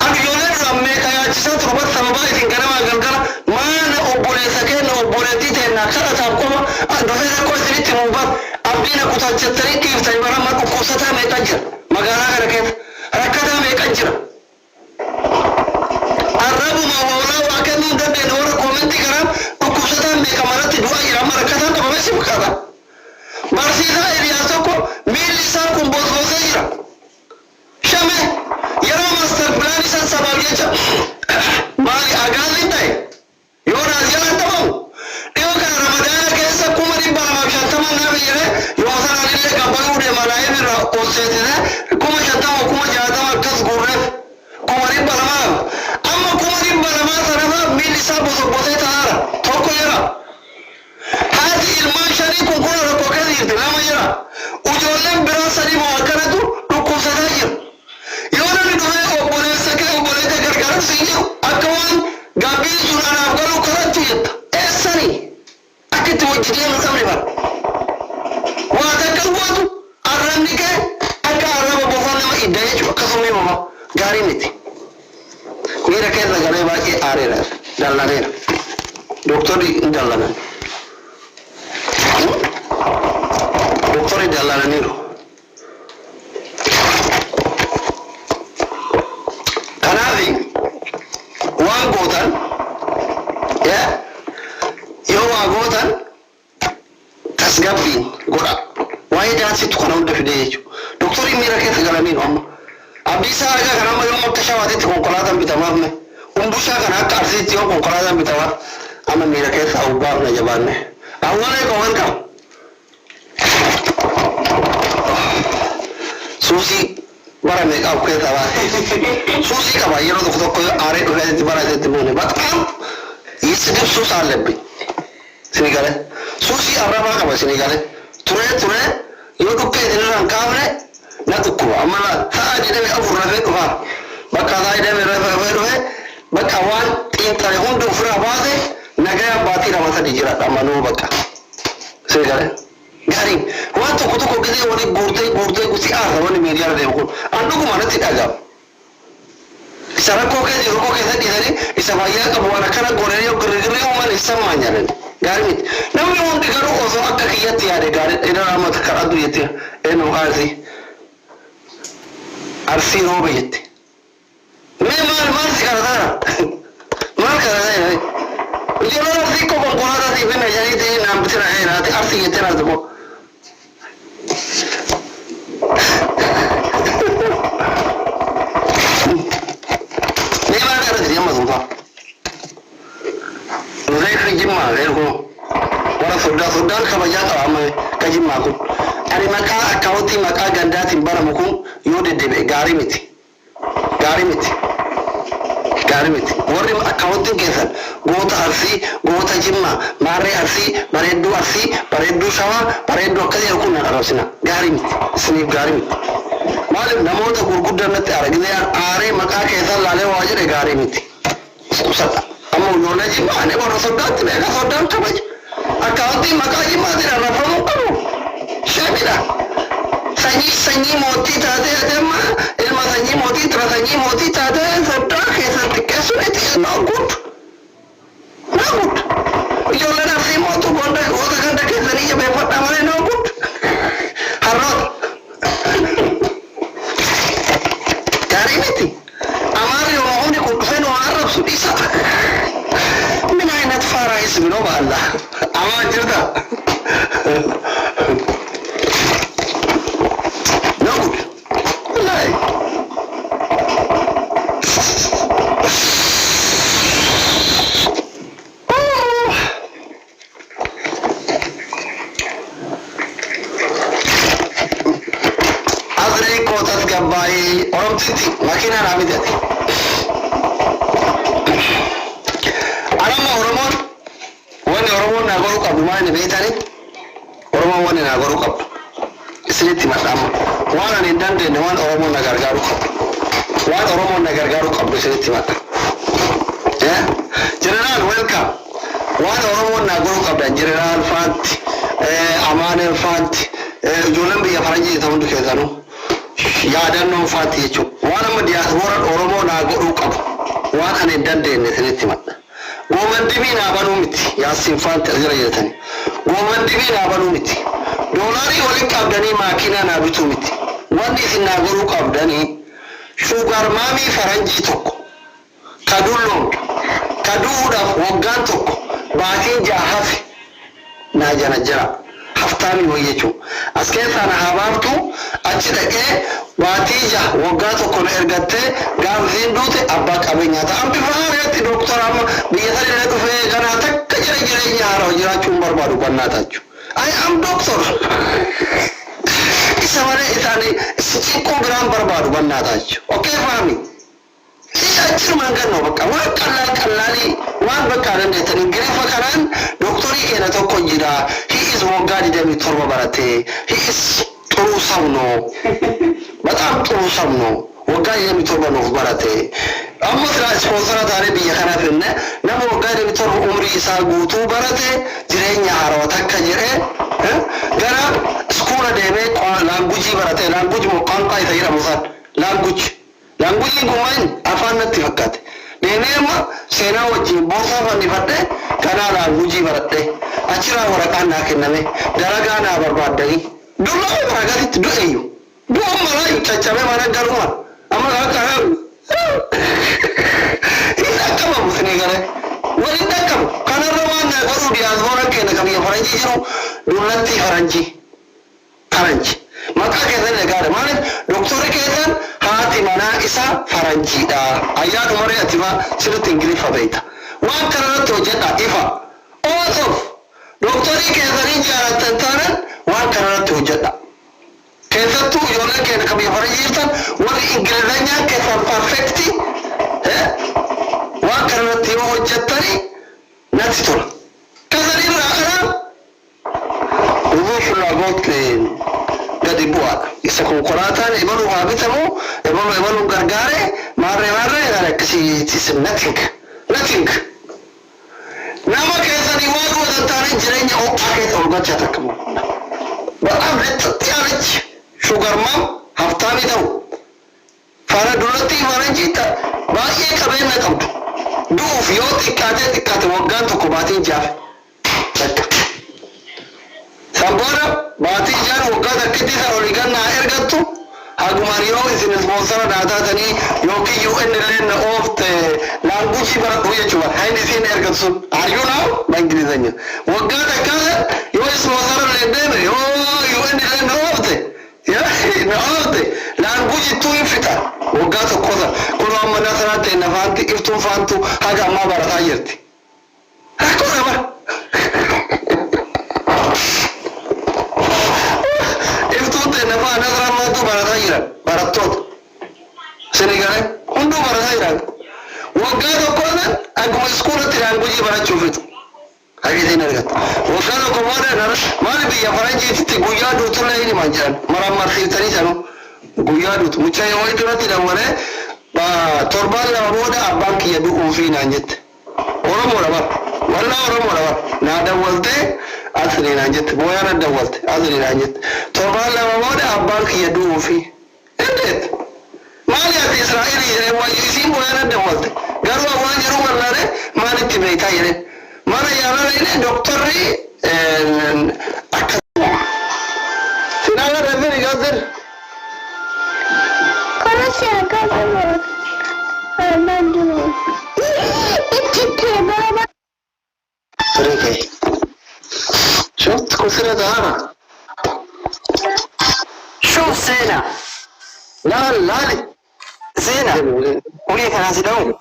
أنا يولد رمّي كيا جسات ربّت سمباي تنكرما غرغرا ما أنا أبولي سكين أبولي تينا كذا تابكما دفعنا كوي سريت مبار أبدينا كتاج تري كيف سيبرا ما كوساتا ميتاجر مغانا كركت ركدا ميكاجر الرب ما ولا واكن ندب نور كومنتي كرام كوساتا ميكامرات دوا يرام ركدا تو بس بكذا مرسيدا إلياسكو ميلساكم بوزوزيرا شامه يرى مستر بلاني سان سبابيجا مالي أقال لتاي يورا زيالا تمام يو كان رمضان كيسا كومري باما شانتما نابيره يوصل عليه كبايو دي ملايين الأوسيسي كوما شانتما كوما جاتما كس غورف كومري باما أما كومري باما سنفا ميلي سابو سبوزي تهارا توكو يرى هذه المنشري كوكونا ركو كثير تلاما يرى وجولن براسالي موكرتو ركو ستاجر يونا ندوه أبولي سكي أبولي تكركرك سيجو أكوان قابل سنانا أبقالو كراتيت إساني أكت وجدين مسامري بار واتكال واتو أرامنك أكا أرام بوفان نما إدايجو أكسومي ماما غاري ميتي ميرا كيسا غالي باكي آريرا دلانيرا دكتوري دلانيرا دكتوري دلانيرا Kanafi waan gootan yoo waa gootan tasgabbiin godha waa'ee daansitu kana hunda fidee jechuudha. Doktoriin miira keessa galaniiru amma abdiisaa argaa kan amma yoo akka shawaatetti konkolaataan bitamaafne umbushaa kana akka arsiitti yoo konkolaataan bitamaaf amma miira keessa awwaaf na jabaanne awwaalee qaban qaba. Suusii bara meeqa of keessa baate suusii qaba yeroo tokko tokko aaree dhufeetti bara itti buune baqaan yiisi dibsuus allebbi sini gale suusii arrabaa qaba sini gale turee yoo dhukkee isinirraan kaafne na dhukkuba amma ta'a jedhame afur rafee dhufaa bakka ta'a jedhame rafee dhufe bakka waan xiinxale hundi ofirraa baase nagaya baatii lama sadi jira ammanuu bakka sini gale gaariin waan tokko gisee wali guurtee gusi aarsa wani miidiyaa deemu kun andhuguma natti dhaga'ama. Isa rakkoo keessa dhiisanii isa fayyaa qabu waan akkana godhanii yoo girgirrii uuman isa maanyaalan gaarii miti. Namni hundi garuu osoo akka kiyyatti yaade gaarii dheeraa ramata karaa dur jettee eenyu arsii roobe jette. Mee maal si kadhataara? Maal kadhataara? Yeroo arsii ko konkolaataa siif hin meeshanii ta'ee naan bitina naati arsii jettee naati moo. Jimmaa reerku warra soddaan kabajaa qaba amma ka jimmaa kun ani maqaa akkaawuntii maqaa gandaatiin baramu kun yoo deddeebi'e gaarii miti warri akkaawuntiin keessan goota arsii goota jimmaa maarree arsii bareedduu shawaa bareedduu akkasii kun na dhabsina gaarii miti isiniif gaarii miti maaliif namoota gurguddaan natti argine aaree maqaa keessan laalee waa jedhe gaarii miti qusata amma ujoollee jimmaa ani warra soddaatti beeka soddaan kabaja akkaawuntiin maqaa jimmaatiin arrafamuu qabu sheemidha sanyii mootii taatee adeema ilma sanyii mootii tira sanyii mootii taatee foddaa keessatti keessuun itti naaguut ijoolleen asii mootuu goota ganda keessanii jabeeffadhaa malee naaguut harroota gaarii miti amaarri homoonni kun dhufee nu arrabsu dhiisa min ayinat faaraa isminoo baalla amaa jirta oromtitti makiinaan hamidate anamma oromoon naa goruu qabdu maali beektani oromoon wanni naa goruu qabdu isinitti madhaama waan ani hin dandeenye waan oromoon na gargaaruu qabdu isinitti madha jeneraal welcome waan oromoon naa goruu qabdan jeneraal faanti amaaneen faanti ijoolleen biyya faranjii ta'uun keessanuu yaadannoo faati jechuudha waan amma diyaaspooraan oromoo naa godhuu qabu waan ani hin dandeenye isinitti madha goomandibii naa banuu miti yaasiin faanti asirra jedhatanii goomandibii naa banuu miti doolaarii waliin qabdanii maakiinaa naa bituu miti wanni isin naa godhuu qabdanii shuugarmaamii faranjii tokko kaduudhaaf waggaan tokko baatiin jaahafi naa jara haftaami way jechuun as keessaa na habaabtu achi dhaqee baatiija waggaa tokko na ergattee gaafisiin duute abbaa qabeenyaa ta'an bifa haariyaatti dooktora amma biyya sadii dhufee kanaa takka jireenya haaraa jiraachuun barbaadu bannaa taachuu I am doctor isa malee isaanii xiqqoo biraan barbaadu bannaa taachuu okay faami achirmaan gannoo bakka waan qallaalii waan bakka dandeettanii girifa kanaan dooktorii keenya tokko jira he is waggaa 27 barate he is ጥሩ ሰው ነው በጣም ጥሩ ሰው ነው waggaa 27 ነው barate amma sponsora taane biyya kanaafne nama waggaa 27 umrii isaa guutuu barate jireenya haaraa takka jedhee gara iskoola deemee laangujii barate laangujii moqanqaa isa jedhamu san laangujii gumaan afaan natti fakkaate deemeema seenaa wajjin boorsaa fannifadhe kanaa laangujii baradhe achirraa waraqaan naa kenname dalagaa naa barbaaddanii dullaa waraqaatitti du'eeyyu du'a malaa caccabee mana galuma amma akka hin dhaqqabamu isinii gare waliin dhaqqabu kanarra waan naa godhuu diyaaspooraan keenya kan biyya faranjii jiru dullatti faranjii maqaa keessan egaadha maaliif dooktorri keessan haati manaa isaa faranjiidha ayyaadu maree atimaa sirriitti ingiliffa beekta waan kanarratti hojjedha ifa oosof dooktorrii keessanii jaallattan taanan waan kanarratti hojjedha keessattuu ijoolleen keenya kan biyya faranjii jirtan warri ingilizanyaan keessan perfekti waan kanarratti yoo hojjettanii natti tola kasaniirraa kanaa ፍላጎት gadi bu'a isa konkolaataan imalu haa bitamu imalu gargaare maarree kan akkasii nothing nama keessanii waan wada taane jireenya ho'aa keessa olgachaa takkamu ba'aam lexxatti yaalichi shugarmaam haftaami ta'u faana duratti faranjiita baay'ee qabeenya qabdu du'uuf yoo xiqqaate waggaan tokko baatiin jaafe Sambora baati jan waggaa takkitti isa olii gannaa ergattu hagumaan yoo isin ispoonsara daataatanii yookiin UN illee na oofte laanguujii baradhu jechuudha haini isin ergattu sun ayyuu naaw bangilizanya waggaa takkaa yoo ispoonsara illee deeme yoo UN illee na oofte laanguujii tuu hin fixa waggaa tokkosa kun amma nasaraa ta'e nafaanti iftuun faantu haga ammaa barataa jirti rakkoo nama nafa nasara matu barata jiran barattoota Senegal hunduu barataa jiran waggaa tokkoon akkuma iskuulatti laanguujii barachuu fixu hagiitiin argata waggaa tokko booda maali biyya faranjiitti guyyaa duutullee hin himan jiran mararsiiftanii sanu guyyaa duutu mucaa yoo duratti dabalee torbaan lama booda abbaan kiyya du'uu fi naan jette Oromoo lama والله ورمو لبا نادا ولتي أثني نجت بويا نادا ولتي أثني نجت طبعا لما مودا أبانك يدوه فيه إنت ما لي إسرائيل ويسيم بويا نادا ولتي قالوا أوان يروم الله ما نتبعي يرين ما نيانا لين دكتوري سناغا رفيني قادر خلاص يا كابتن أمادو إتكي بابا ريكي شفت كسرة دهانا شوف سينا لا لا سينا وليك أنا سيدون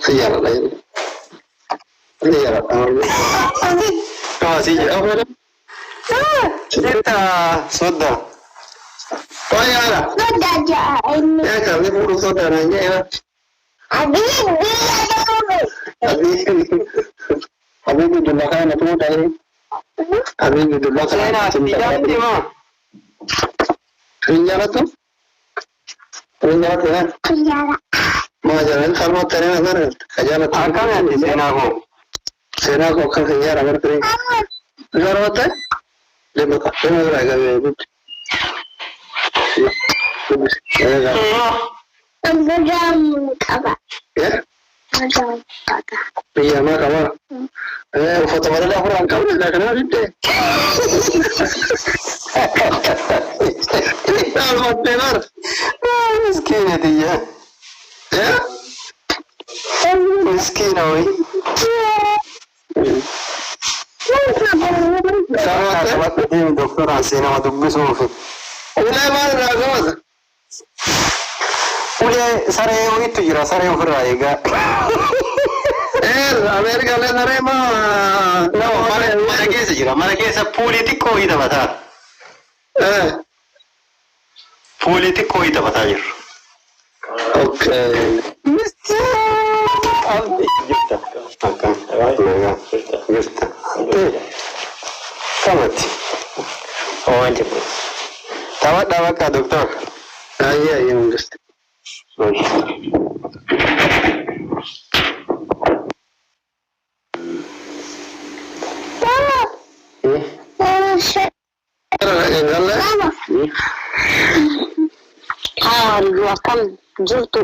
سيارة لا يلي سيارة سيجي أولا أنت صدى طيارة صدق جاءني يا كم يقولوا صدى رانجا حبيبي حبيبي دلوقتي أنا تموت عليه حبيبي دلوقتي سينا تجارتي ما رنجالته رنجالته خيارة ما جرى خلوا ترى هذا خجالة أكمل أنت سينا هو سينا को कल खैर अगर करें अगर होता है ले बता फिर हो जाएगा ये कुछ Enggak apa? ya Enggak. iya mah kamu foto mana aku rangkap udah kenal itu Almat benar مسكينة دي ya مسكينة وي sama دي دكتور عن سينا ودبسوا في udah mana rangkap ولي ساري وي تجرا ساري وفي الرايقة Amerika le narema no mana keessa jira mana keessa puulii xiqqoo wayii taphataa puulii xiqqoo wayii taphataa jiru. okay jirta jirta kamati waan jiru taphadhaa bakka doktor ayya ayya mungesti Dua kan jutu.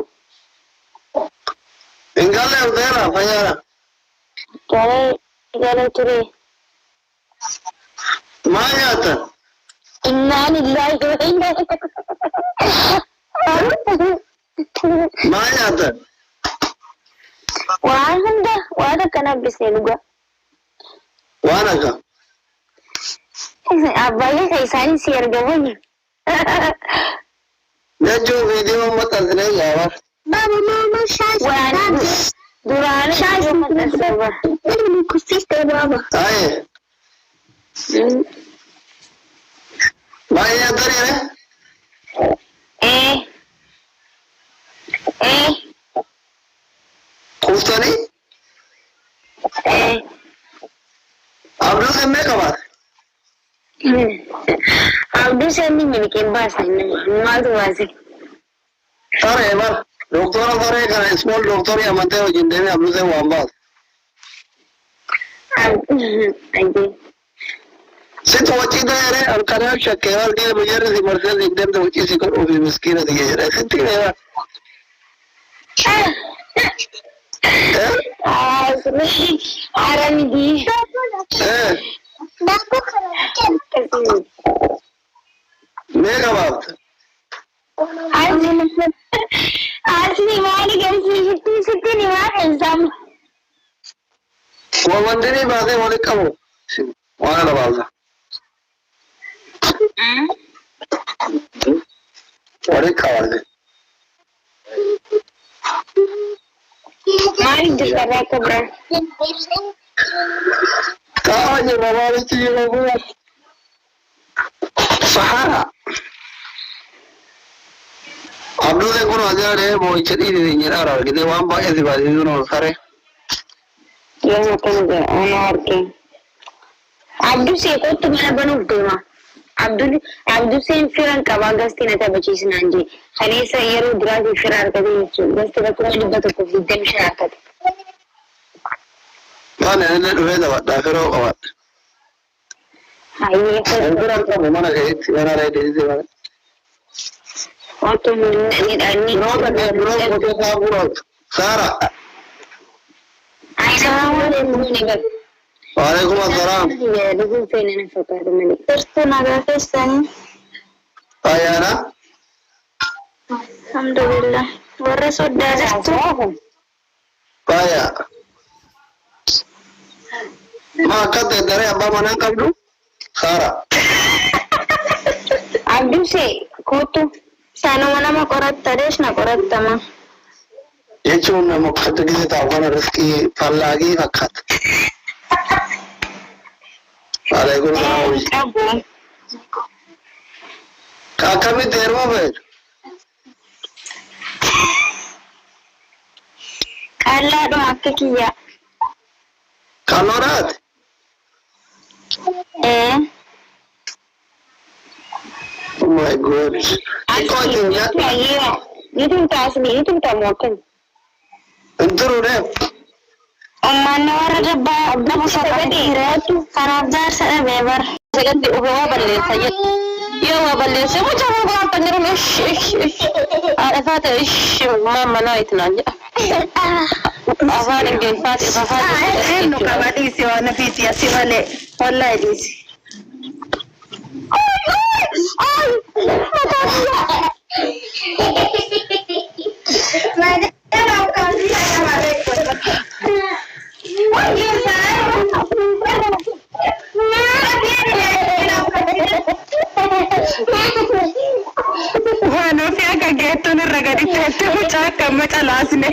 Enggak lah udah lah bayar. Gale turi. Mana tu? Inna lillahi wa inna Mana tu? Wada kana bisne luga. Mana ka? Abaya kai sani siyar gaba ne. Ya jo video mata नहीं यार Baba mama shashi durana shashi mata ilmi kusiste baba आए भाई अंदर ही है कुफ्ता नहीं आप लोग में कब Abdul Sani milik bahas ini malu wasi. Tare mar doktor tare kan small doktor ya mante ho jinde में आप लोग से वांबास Aje. से तो अच्छी तो यार अब करना शक्यवाल के मुझे रे मर्से एकदम तो अच्छी सी करो भी मिस्किन है ये यार ऐसे ठीक है Arami di. मैं कब आप आज निवार गई सिटी निवार एग्जाम वो मंदिर ही बातें वो कब हो वहाँ ना बाल और एक खबर दे मारी जगह कब्र कहाँ ये बाबा चीज़ बाबू सहारा अब लोग देखो ना जाने वो इच्छती नहीं है ना राव कितने वहाँ बाकी ऐसी बातें दोनों सारे ये होता है और के Abdul से को तुम्हारा बनो उठेगा Abdul से फिर कब गस्ती ना था बच्ची से नांजी खनी से ये रो द्रा से फिर आर कभी गस्ती का तुम्हारी बात को विद्या में शराब करते أنا هذا وقت آخره وقت Hayi أقول أنت ماما كيت أنا رايد إذا waktu ini برو سارة Assalamualaikum nih. وعليكم السلام Ya, dulu pengen foto teman. Terus tenaga kestan. أنا Alhamdulillah. Warna saudara tuh. بايا ما كنت دري أبا mana kabdu سارة Abdu sih, kutu. Sana mana mah korat terus na korat tama. يجون مقصد كذا تعبان رزقي فلاقي فقط عليكم السلام Abu. كاكمي دير ما بير Kala do makke kiya. كالورات oh my god kau tinggal Iya. Itu tak asli, itu tak makan. entar udah Mana orang reba, abang sakit itu karena saya bebar. Saya di ubah balik saja. Ya balik saya mau coba buat penyerum ish. Ada fata ish, mama naik nanya. Apa yang dia fata fata? No kabadi si wana fiti asimale. Wallahi disi. Wano fi aka geto ni ragadi tete muchaka machalasne.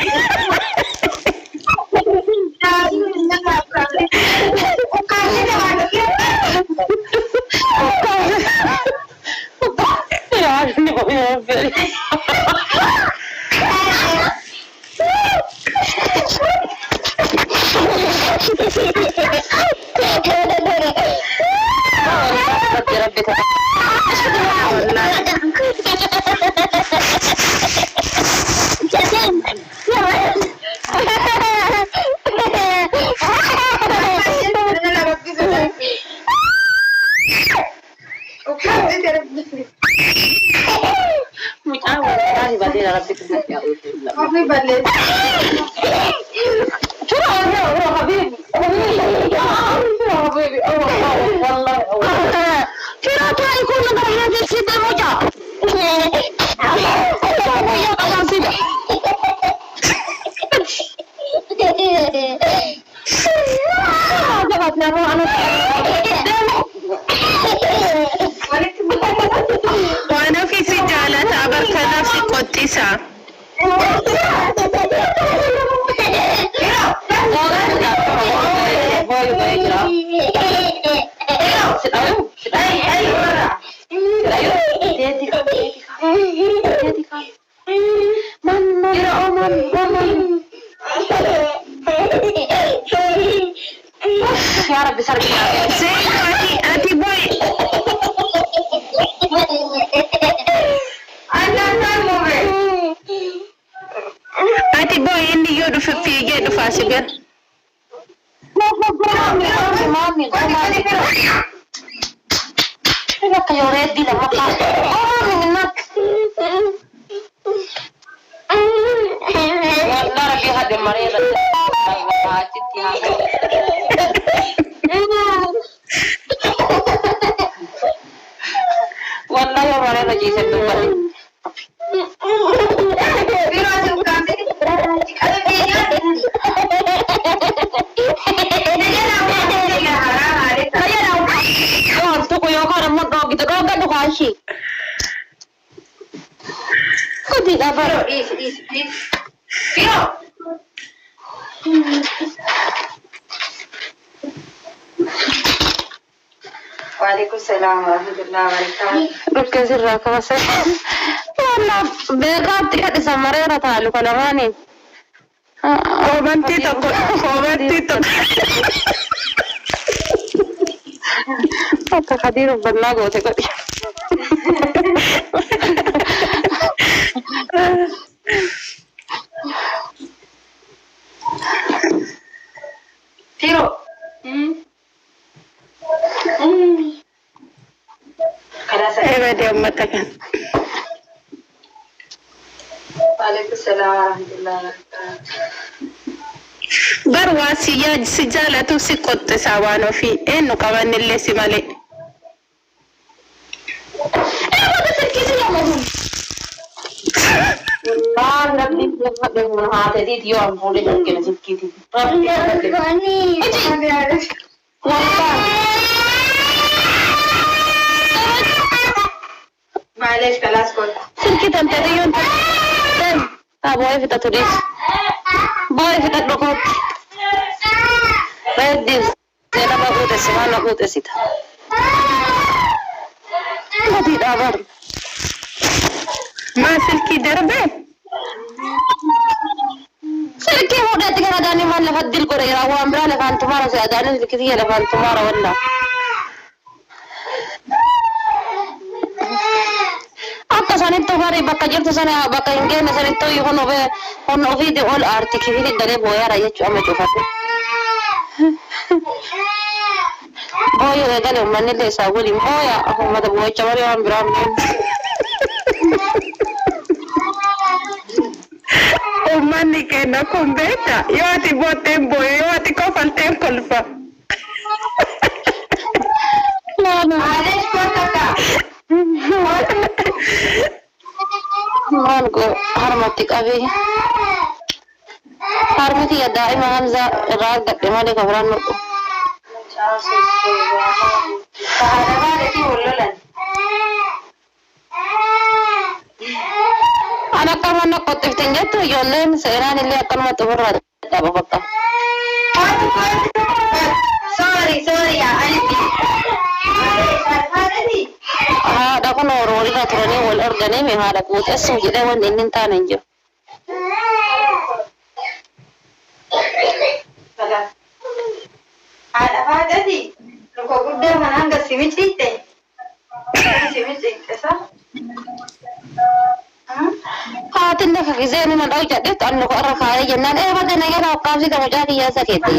Wano fi si jalata abarka nafsi qotisa. Ati boy. Ati boy inni yodu fiye du fasigan. Wallahi hamaरे बची से तुम बने तो कोई और हम डॉग तो डॉग का दुकाशी खुद ही दबा वालेकुम सलाम warahmatullahi wabarakatuh. Rukke sirra ka wasa wala bega tiga samare ra talu kana mani Kobanti to. Apa kadiru berlagu te kadi Tiro. Eebade ummata kan. Waalaikum salam warahmatullahi wabarakatuh. Bar waa si jaalatu si qoxxisaa waan ofii eenyu qabanillee si malee. Maal namni lafa deemuun haatatiit yoo an fuudhee dhaggeen sikkiiti. Maaleesh kalaas koota. Silkii tanteeriyoon tan boo'ee fixatu dhiis. Boo'ee fixadhu kootti. Reeddiis nama quuxessi waan na quuxessita. Gadiidhaa bar. Maa silkii darbee? Silkii fuudheetti gara daanii maal lafa dil godheera waan biraa lafaan tumaara si adaanii silkii tiyya lafaan tumaara wallaa. Akka sanitti bari bakka jirtu sana bakka hin geenne sanitti hoyi hon ofiiti ol aarti kifini galee booyaara jechuu amma cufate. Booya eegale uummanni illee isaa waliin booya uummata boo'icha malee waan biraa uummanni kenna kun beekta yoo ati bootteen booya yoo ati kofalteen kolfa. Maaleesh koota. Maan ko harmatti qabee harmiti ya daa'ima Hamza irraa gadhe malee kan biraan nudhu. An akka manna qottifteen jettu ijoolleen seenaan illee akkanumatti ofirraa qaba bakka. Sorry, Haadha kun roolirra turanii wal arganii haadha quuxessuuf jedhee wanti inni hin taane hin jiru. haadha faadhati luka guddaa mana hanga simiciitte. Haatiin lafa gisee nima dha'u jedhetti an luka irra kaayee jennaan badda nagala hokkaamsita mucaa kiyyaasa keetti.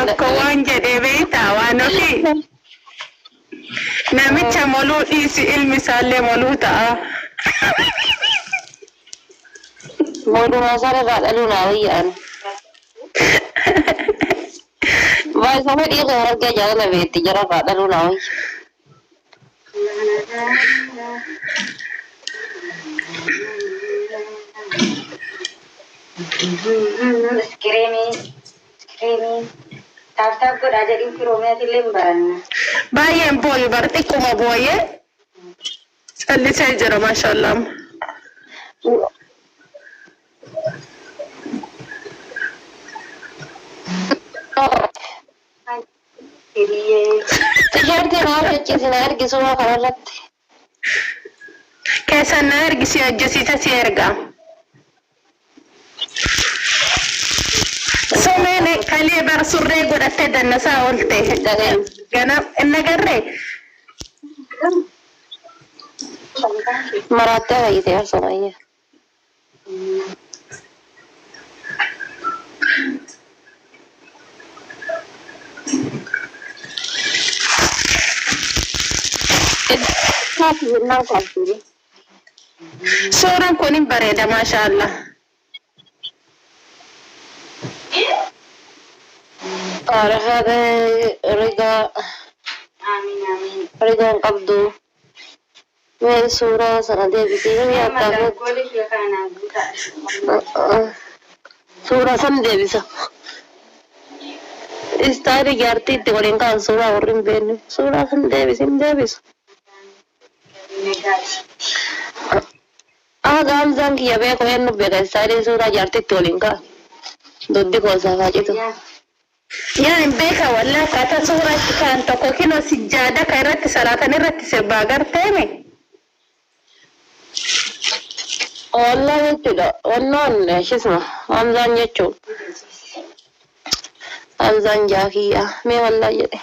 Tokko waan jedhee beektaa waan ofii namicha moluu dhiisi ilmi isaallee moluu ta'a. Moluma isaan irraa dhaluu naa wayyaan. Baay'isama dhiirri harga jaalala beetti jara irraa dhaluu naa wayya. Iskiriimii. Taaf godhaa jedhin firoomeetillee hin baranna. Baay'een booyu bar xiqquma booyee callisee jira maashaallah. Tisheertiin haala jechisiina ergisuma kanarratti. Keessan na ergisi hojjesiisa si ergaa. Someen kalee bar surree godhattee dannasaa oolte ganam inni agarree. Maraattee fayyitee harsomayya. Suuraan kun hin bareeda maashaallah. Hada rigaa rigaan qabdu mee suuraa sana deebisee mee akka suuraa sana deebisa. Istaayilii jaartii itti waliin kaan suuraa warri hin beekne suuraa sana deebisu. Gamzaan kiyya beeku eenyu beeka istaayilii suuraa jaartii itti waliin kaan doddi koosaa faacitu. يعني بيكا ولا كاتا صورة كان تقوكينو سجادة كيرت صلاة نرت سباقر تيمي والله كده والله شو اسمه رمضان يجول رمضان جاكية مي والله يدي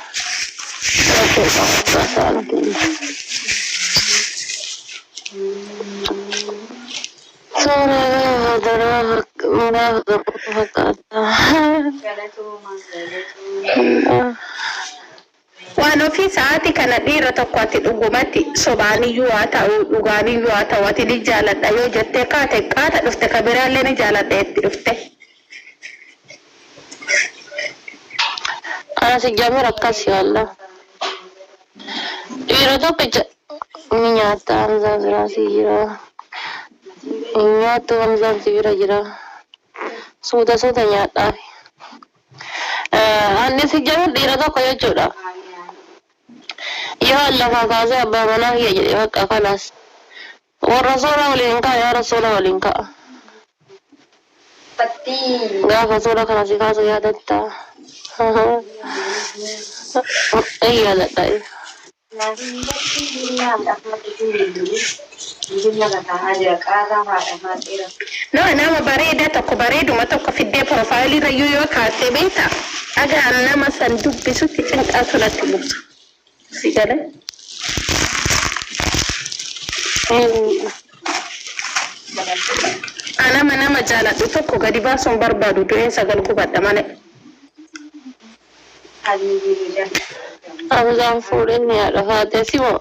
Waan ofii sa'aatii kana dhiira tokko ati dhugumatti sobaaniyyuu haa ta'u dhugaaniyyuu haa ta'u ati ni jaaladha yoo jettee qaata dhufte ka biraallee ni jaaladha itti dhufte. Ana si jamir akkas yaalla. Dhiira tokkicha ni nyaata Hamzaa biraa si jira. Nyaattu Hamzaan si bira jira. Suuta nyaadhaaf. Anni si jamir dhiira tokko jechuudha. يا الله فازا بمنا هي بقى خلاص والرسول ولينكا يا رسول ولينكا لا رسول خلاص خلاص يا دتا اي لا داي no nama bareda tokko bareeduma tokko fiddee profaayilii irra yoo kaastee beekta agaan nama san dubbisutti cinqaa sulatti buusa sigale nama jaaladhu tokko gadi baasuun barbaadu du'een sagal gubadha malee Hamzaan fuudheen yaadha haatee si moo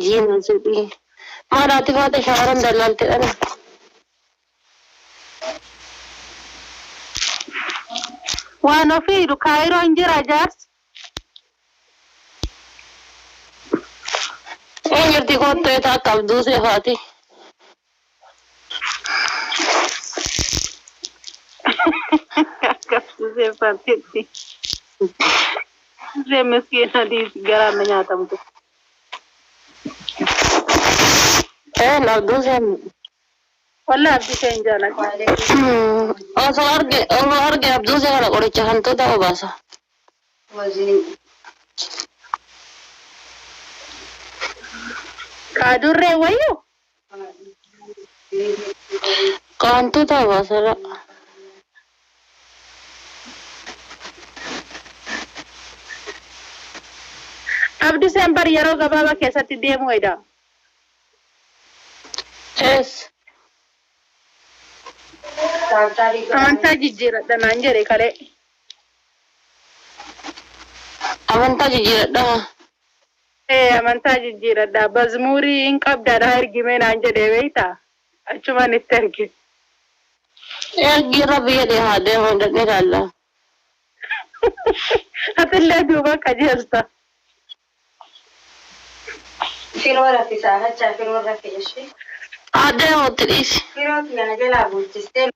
Jina zubi Marati fate shawaran dalalti dana Waan ofiiru kaayiroo hin jira jaars Jirti kottee taa qabduu seefaati qabduu seefaatitti see miskiina diis garaana nyaatamtu nabduu seen walla abdii seen jaalladha osoo arge abduu see kana qoricha hantuuta obaasa kaadurree wayyu kaantuuta obaasara abdii seen bar yeroo gabaabaa keessatti deemu wayda Yes. Amantaa jijjiiradha naan jedhe kale. Amantaa jijjiiradha. Amantaa jijjiiradha. Bazmuurii hin qabdaadha ergime naan jedhe beekta. Achumaan itti erge. Ergi rabbi jedhe haa deemu dandhee laalla. Atillee duuba qajeelta. Firoo raffisaa hachaa firoo raffi jechuu. Adeemu tiriisi. Firoo kiyana jalaa bulchistee